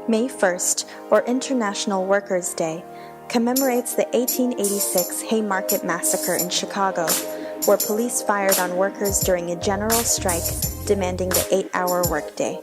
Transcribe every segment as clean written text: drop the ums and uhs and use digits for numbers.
May 1st, or International Workers' Day, commemorates the 1886 Haymarket Massacre in Chicago, where police fired on workers during a general strike demanding the 8-hour workday.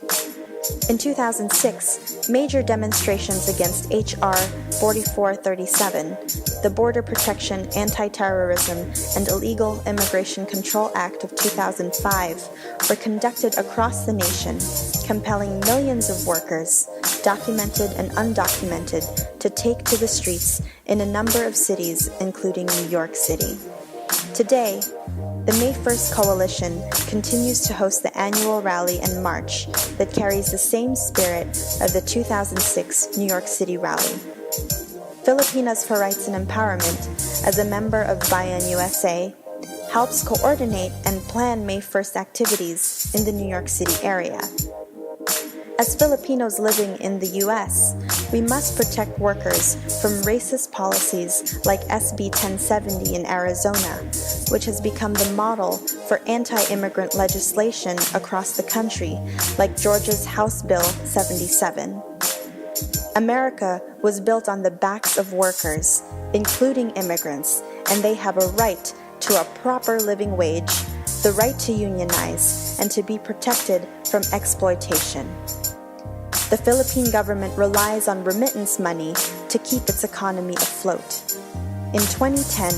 In 2006, major demonstrations against H.R. 4437, the Border Protection, Anti-terrorism, and Illegal Immigration Control Act of 2005, were conducted across the nation, compelling millions of workers, documented and undocumented, to take to the streets in a number of cities, including New York City. Today, the May 1st Coalition continues to host the annual rally and march that carries the same spirit of the 2006 New York City rally. Filipinas for Rights and Empowerment, as a member of BAYAN USA, helps coordinate and plan May 1st activities in the New York City area. As Filipinos living in the U.S., we must protect workers from racist policies like SB 1070 in Arizona, which has become the model for anti-immigrant legislation across the country, like Georgia's House Bill 77. America was built on the backs of workers, including immigrants, and they have a right to a proper living wage, the right to unionize, and to be protected from exploitation. The Philippine government relies on remittance money to keep its economy afloat. In 2010,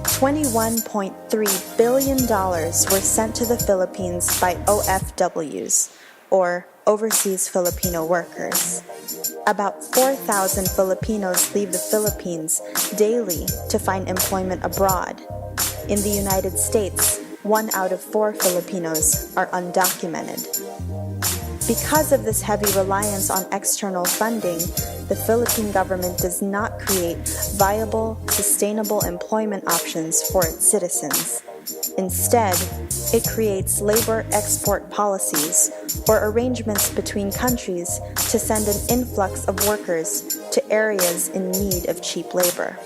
$21.3 billion were sent to the Philippines by OFWs, or Overseas Filipino Workers. About 4,000 Filipinos leave the Philippines daily to find employment abroad. In the United States, 1 out of 4 Filipinos are undocumented. Because of this heavy reliance on external funding, the Philippine government does not create viable, sustainable employment options for its citizens. Instead, it creates labor export policies or arrangements between countries to send an influx of workers to areas in need of cheap labor.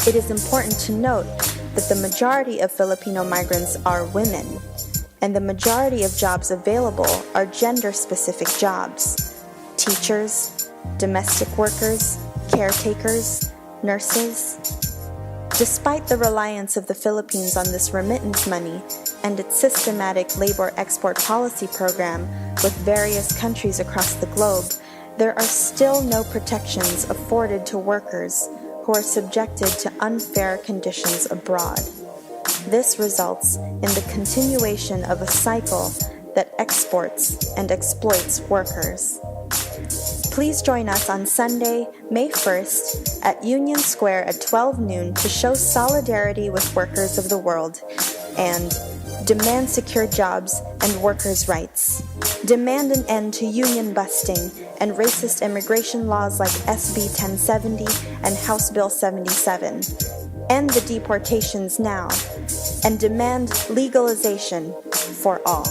It is important to note that the majority of Filipino migrants are women, and the majority of jobs available are gender-specific jobs: teachers, domestic workers, caretakers, nurses. Despite the reliance of the Philippines on this remittance money and its systematic labor export policy program with various countries across the globe, there are still no protections afforded to workers who are subjected to unfair conditions abroad. This results in the continuation of a cycle that exports and exploits workers. Please join us on Sunday, May 1st at Union Square at 12 noon to show solidarity with workers of the world and demand secure jobs and workers' rights. Demand an end to union busting and racist immigration laws like SB 1070 and House Bill 77. End the deportations now, and demand legalization for all.